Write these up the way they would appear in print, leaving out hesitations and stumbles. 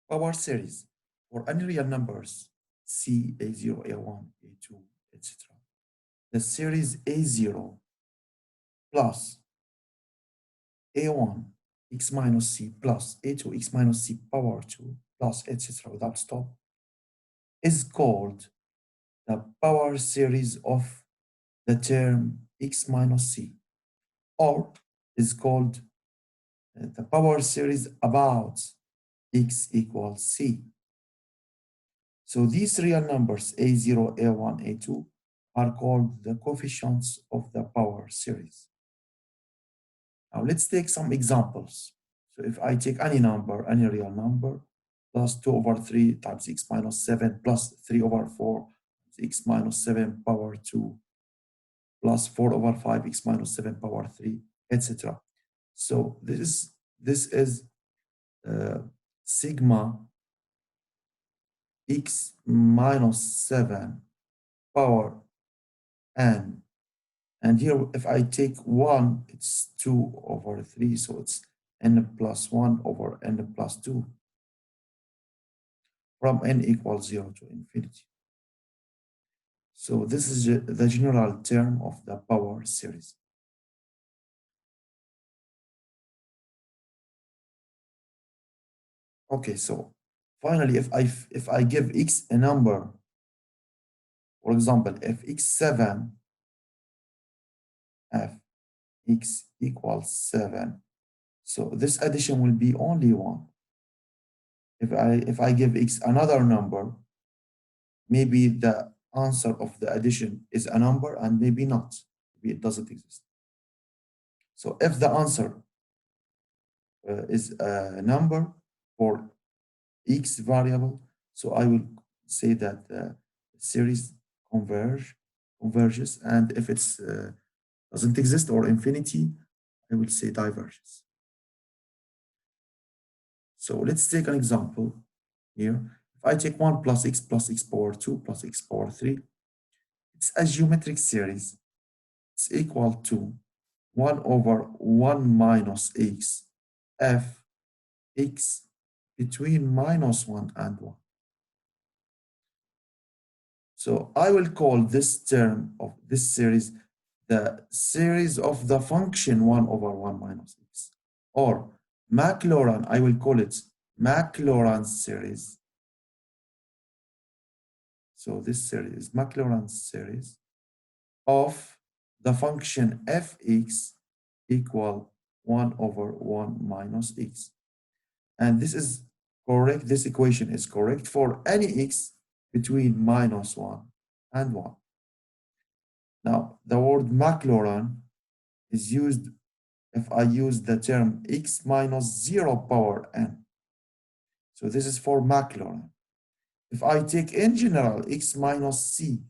Power series for any real numbers, C, A0, A1, A2, etc. The series A0 plus A1 x minus C plus A2 x minus C power 2 plus etc. without stop is called the power series of the term x minus C, or is called the power series about x equals C. So these real numbers A0, A1, A2 are called the coefficients of the power series. Now let's take some examples. So if I take any number, any real number, plus 2 over 3 times x minus 7 plus 3 over 4 x minus 7 power 2 plus 4 over 5 x minus 7 power 3, etc. So this is uh, sigma x minus 7 power n. And here, if I take 1, it's 2 over 3, so it's n plus 1 over n plus 2 from n equals 0 to infinity. So this is the general term of the power series. Okay, so finally, if I give x a number, for example, if x7, f x equals 7, so this addition will be only 1. If I give x another number, maybe the answer of the addition is a number and maybe not. Maybe it doesn't exist. So if the answer is a number for x variable, so I will say that the series converges, and if it doesn't exist or infinity, I will say diverges. So let's take an example here. If I take 1 plus x power 2 plus x power 3, it's a geometric series. It's equal to 1 over 1 minus x f x between minus 1 and 1. So I will call this term of this series the series of the function 1 over 1 minus x, or Maclaurin, I will call it Maclaurin series. So this series is Maclaurin series of the function fx equal 1 over 1 minus x. And this is correct. This equation is correct for any x between minus 1 and 1. Now, the word Maclaurin is used if I use the term x minus 0 power n. So this is for Maclaurin. If I take in general x minus c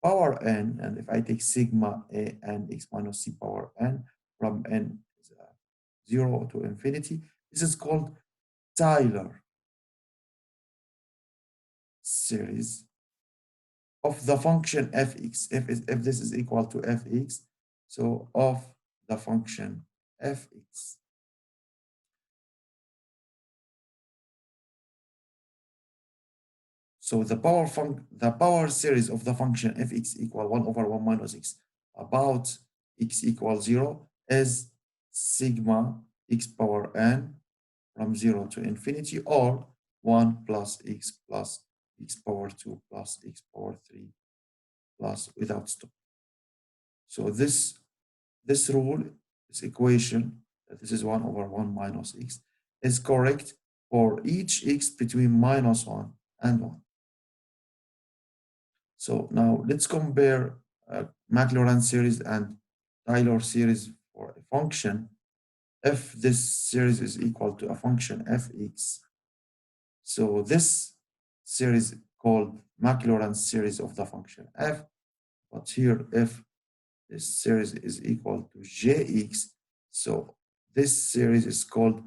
power n, and if I take sigma a n x minus c power n from n is 0 to infinity, this is called Taylor series of the function fx. If this is equal to fx, so of the function fx. So the power series of the function fx equal 1 over 1 minus x about x equals 0 is sigma x power n from 0 to infinity, or 1 plus x power 2 plus x power 3 plus without stop. So this rule, this equation, that this is 1 over 1 minus x, is correct for each x between minus 1 and 1. So now let's compare Maclaurin series and Taylor series for a function. If this series is equal to a function fx, so this series called Maclaurin series of the function f, but here if this series is equal to jx, so this series is called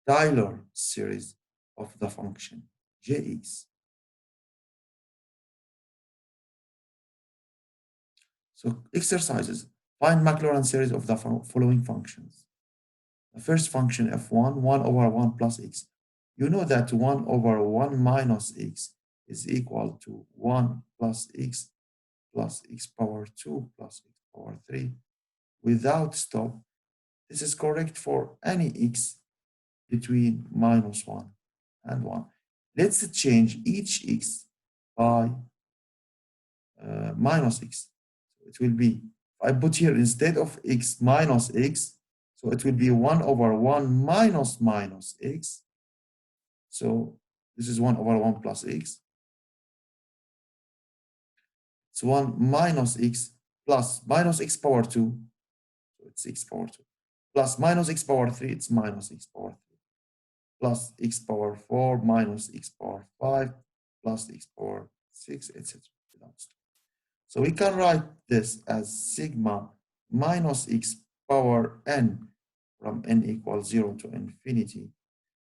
Taylor series of the function jx. So exercises. Find Maclaurin series of the following functions. The first function f1, 1 over 1 plus x. You know that 1 over 1 minus x is equal to 1 plus x power 2 plus x power 3 without stop. This is correct for any x between minus 1 and 1. Let's change each x by minus x. So it will be, if I put here instead of x minus x, so it will be 1 over 1 minus x. So this is 1 over 1 plus x. It's 1 minus x plus minus x power 2. So it's x power 2. Plus minus x power 3, it's minus x power 3. Plus x power 4 minus x power 5 plus x power 6, etc. So we can write this as sigma minus x power n from n equals 0 to infinity.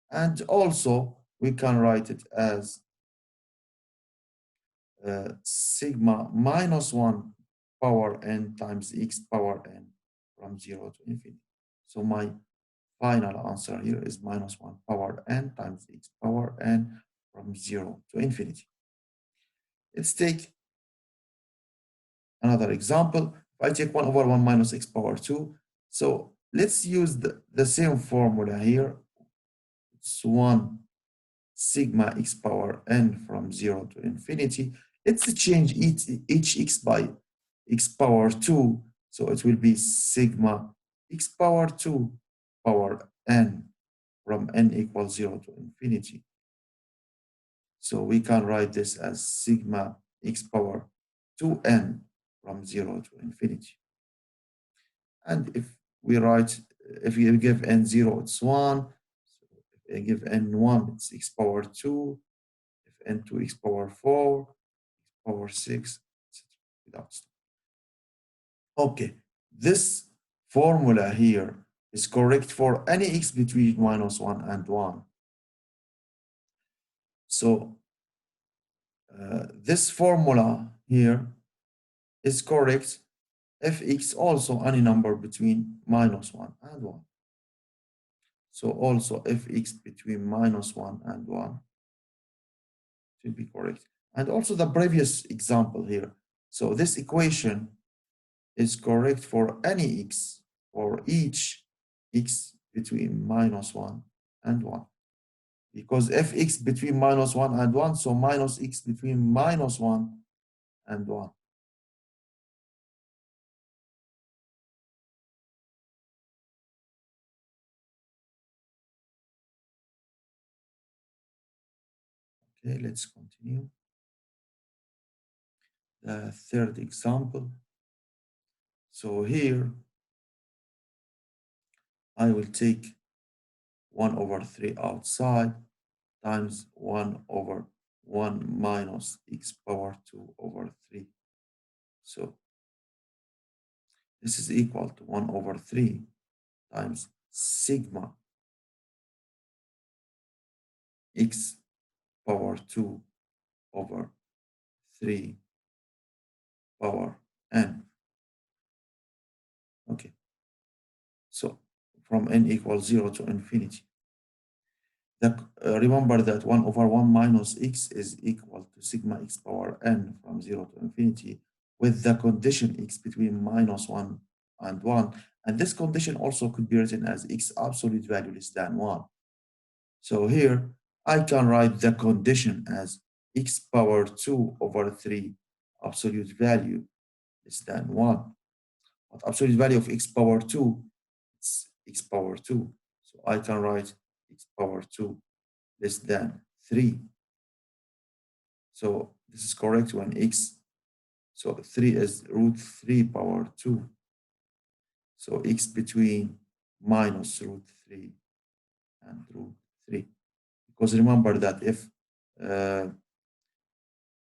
And also we can write it as sigma minus 1 power n times x power n from 0 to infinity. So my final answer here is minus 1 power n times x power n from 0 to infinity. Let's take another example. If I take 1 over 1 minus x power 2, so let's use the same formula here. It's 1 sigma x power n from 0 to infinity. Let's change each x by x power 2. So it will be sigma x power 2 power n from n equals 0 to infinity. So we can write this as sigma x power 2n from 0 to infinity. And if we write, if you give n 0, it's 1. So if I give n 1, it's x power 2. If n 2, x power 4, x power 6, etc. Without stop. Okay, this formula here is correct for any x between minus 1 and 1. So this formula here is correct if x also any number between minus 1 and 1. So also if x between minus 1 and 1 should be correct. And also the previous example here. So this equation is correct for any x, for each x between minus 1 and 1. Because if x between minus 1 and 1, so minus x between minus 1 and 1. Okay, let's continue. The third example. So here, I will take 1 over 3 outside times 1 over 1 minus x power 2 over 3. So this is equal to 1 over 3 times sigma x power 2 over 3 power n. Okay, so from n equals 0 to infinity. Remember that 1 over 1 minus x is equal to sigma x power n from 0 to infinity with the condition x between minus 1 and 1. And this condition also could be written as x absolute value less than 1. So here, I can write the condition as x power 2 over 3 absolute value less than 1. But absolute value of x power 2, it's x power 2. So I can write x power 2 less than 3. So this is correct when x, so 3 is root 3 power 2. So x between minus root 3 and root 3. Because remember that if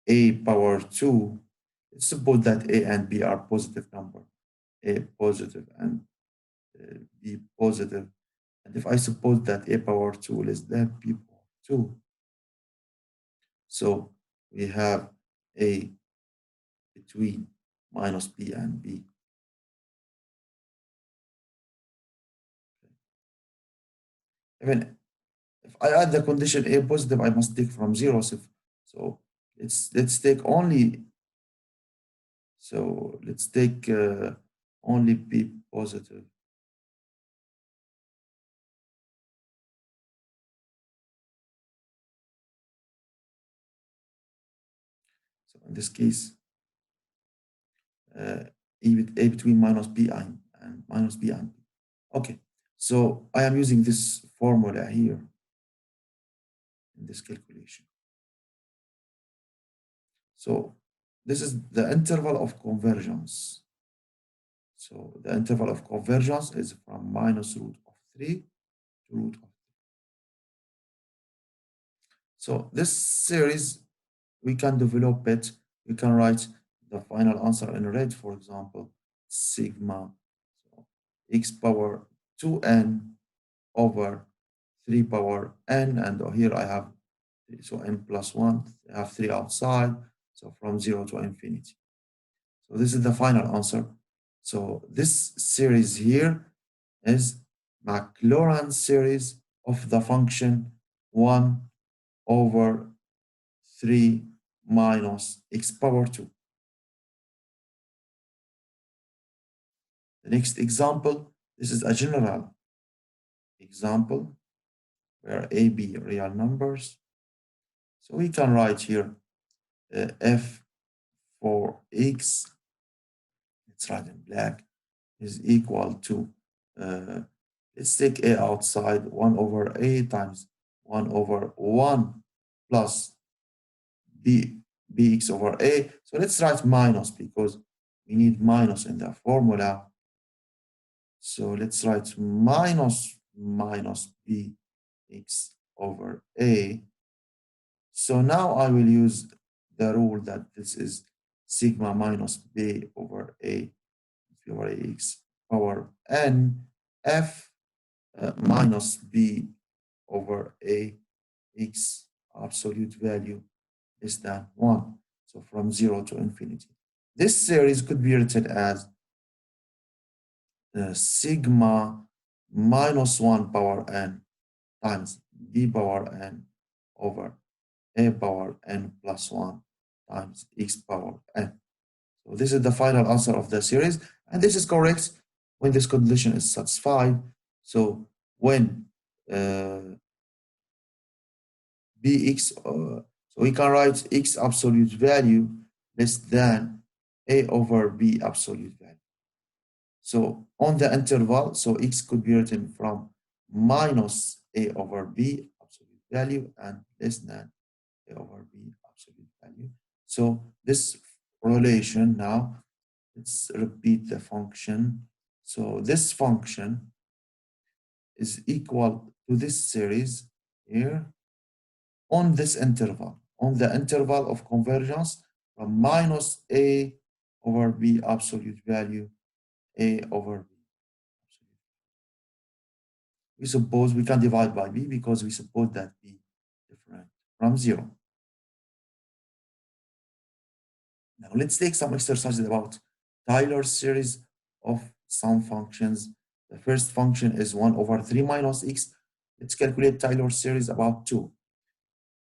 a power 2, suppose that a and b are positive number, a positive and b positive. And if I suppose that a power 2 less than b power 2, so we have a between minus b and b. Even if I add the condition A positive, I must take from 0. So let's take only, so let's take only B positive. So in this case, A between minus B and minus B and B. Okay, so I am using this formula here in this calculation. So this is the interval of convergence. So the interval of convergence is from minus root of 3 to root of 3. So this series, we can develop it. We can write the final answer in red, for example, sigma so x power 2n over 3 power n, and here I have, so n plus 1, I have 3 outside, so from 0 to infinity. So this is the final answer. So this series here is Maclaurin series of the function 1 over 3 minus x power 2. The next example, this is a general example where a, b real numbers. So we can write here f for x, let's write in black, is equal to, let's take a outside, 1 over a times 1 over 1 plus bx over a. So let's write minus because we need minus in the formula. So let's write minus bx over a. So now I will use the rule that this is sigma minus b over a over x power n f minus b over a x absolute value less than 1. So from 0 to infinity. This series could be written as sigma minus 1 power n times b power n over a power n plus 1 times x power n. So this is the final answer of the series, and this is correct when this condition is satisfied. So when bx, so we can write x absolute value less than a over b absolute value. So on the interval, so x could be written from minus a over b absolute value and less than a over b absolute value. So this relation now, let's repeat the function. So this function is equal to this series here on this interval, on the interval of convergence from minus a over b absolute value, a over b. We suppose we can divide by b because we suppose that b different from 0. Now let's take some exercises about Taylor series of some functions. The first function is 1 over 3 minus x. Let's calculate Taylor series about 2.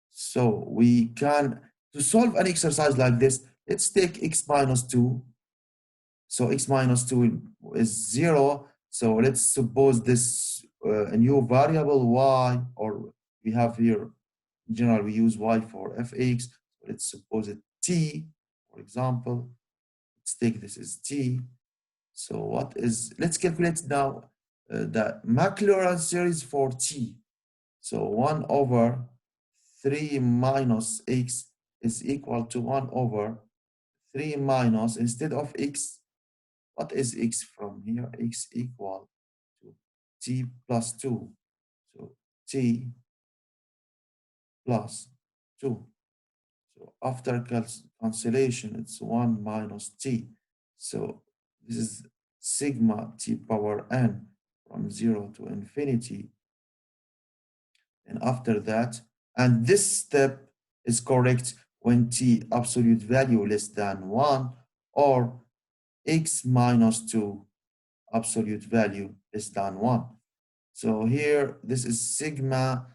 So we can, to solve an exercise like this, let's take x minus 2. So x minus 2 is 0. So let's suppose this a new variable y, or we have here, in general, we use y for fx. So let's suppose it t, for example. Let's take this as t. So what is, let's calculate now the Maclaurin series for t. So 1 over 3 minus x is equal to 1 over 3 minus, instead of x, what is x from here? X equal to t plus 2. So t plus 2. So after cancellation, it's 1 minus t. So this is sigma t power n from 0 to infinity. And after that, and this step is correct when t absolute value less than 1 or x minus 2 absolute value less than 1. So here, this is sigma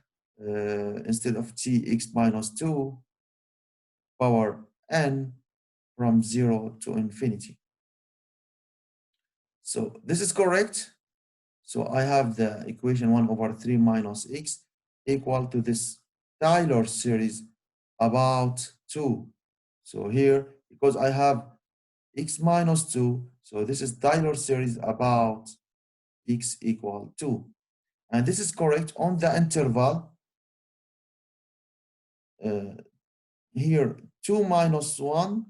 instead of tx minus 2 power n from 0 to infinity. So this is correct. So I have the equation 1 over 3 minus x equal to this Taylor series about 2. So here, because I have x minus 2, so this is Taylor series about x equal 2. And this is correct on the interval. Here, 2 minus 1,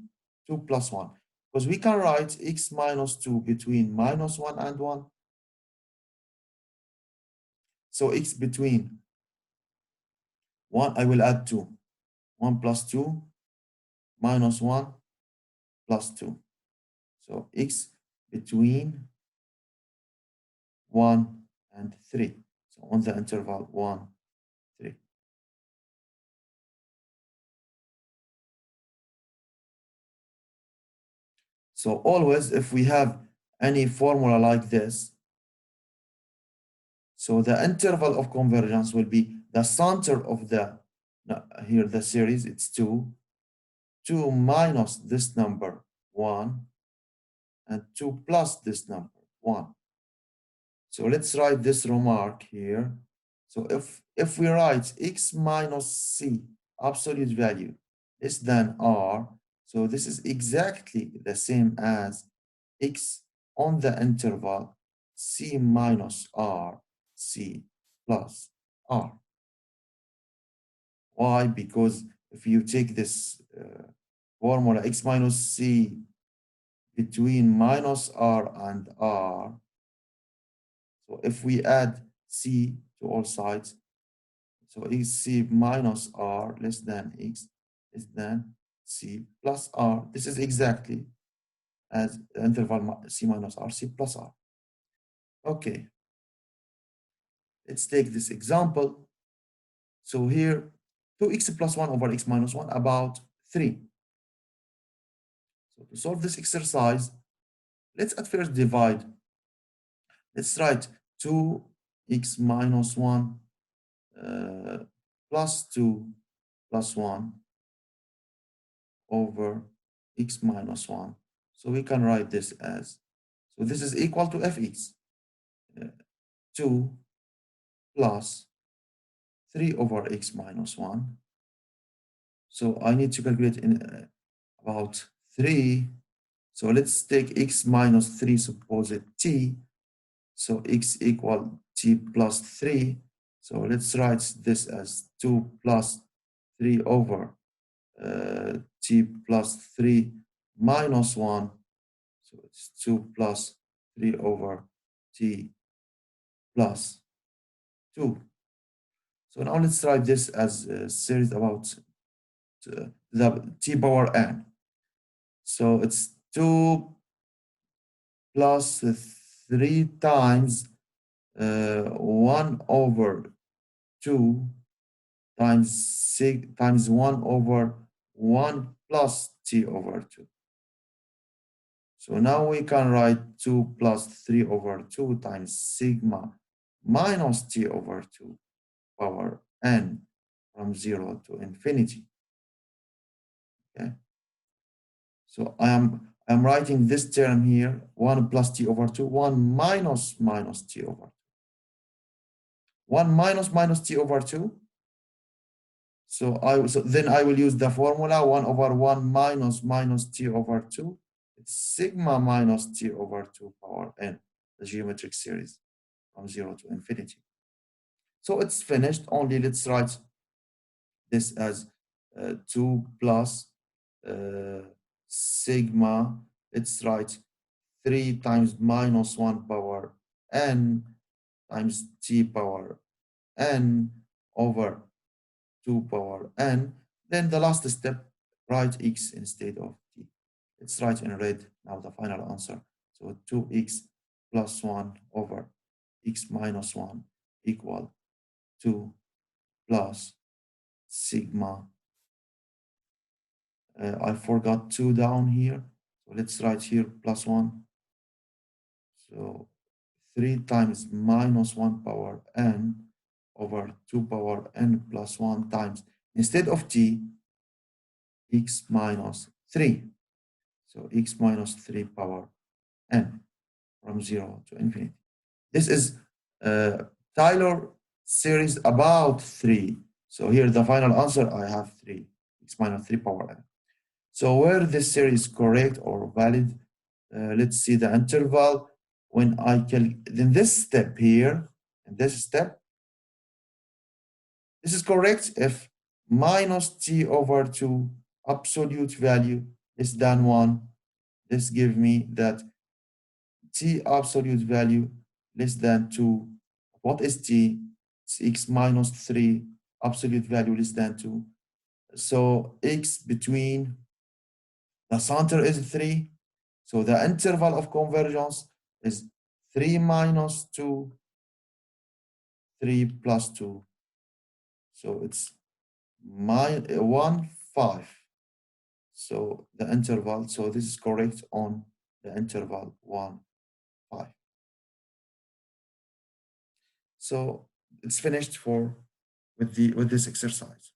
2 plus 1. Because we can write x minus 2 between minus 1 and 1. So x between 1, I will add 2. 1 plus 2 minus 1 plus 2. So x between 1 and 3. So on the interval 1, 3. So always, if we have any formula like this, so the interval of convergence will be the center of the, here the series, it's 2, 2 minus this number, 1, and 2 plus this number, 1. So let's write this remark here. So if we write x minus c absolute value less than r, so this is exactly the same as x on the interval c minus r, c plus r. Why? Because if you take this formula x minus c between minus r and r, so if we add c to all sides, so x c minus r less than x less than c plus r. This is exactly as the interval c minus r, c plus r. Okay, let's take this example. So here, 2x plus 1 over x minus 1 about 3. So to solve this exercise, let's at first divide. Let's write 2x minus 1 plus 2 plus 1 over x minus 1. So we can write this as, so this is equal to fx, 2 plus 3 over x minus 1. So I need to calculate in about 3. So let's take x minus 3, suppose it t. So x equal t plus 3. So let's write this as 2 plus 3 over t plus 3 minus 1. So it's 2 plus 3 over t plus 2. So now let's write this as a series about the t power n. So it's 2 plus 3 times 1 over 2 times 6 times 1 over 1 plus t over 2. So now we can write 2 plus 3 over 2 times sigma minus t over 2 power n from 0 to infinity. Okay. So I'm writing this term here, 1 plus t over 2, 1 minus t over 2. 1 minus t over 2. So then I will use the formula 1 over 1 minus t over 2. It's sigma minus t over 2 power n, the geometric series from 0 to infinity. So it's finished. Only let's write this as 2 plus sigma. Let's write 3 times minus 1 power n times t power n over 2 power n. Then the last step, write x instead of t. Let's write in red now the final answer. So 2x plus 1 over x minus 1 equal 2 plus sigma. I forgot 2 down here. So let's write here plus 1. So 3 times minus 1 power n over 2 power n plus 1 times, instead of t, x minus 3. So x minus 3 power n from 0 to infinity. This is Taylor series about 3. So here the final answer, I have 3, x minus 3 power n. So where this series is correct or valid, let's see the interval. When I can, then this step here, and this step, this is correct if minus t over 2 absolute value less than 1. This gives me that t absolute value less than 2. What is t? It's x minus 3 absolute value less than 2. So x between the center is 3. So the interval of convergence is 3 minus 2, 3 plus 2. So it's 1, 5. So the interval, so this is correct on the interval 1, 5. So it's finished for with this exercise.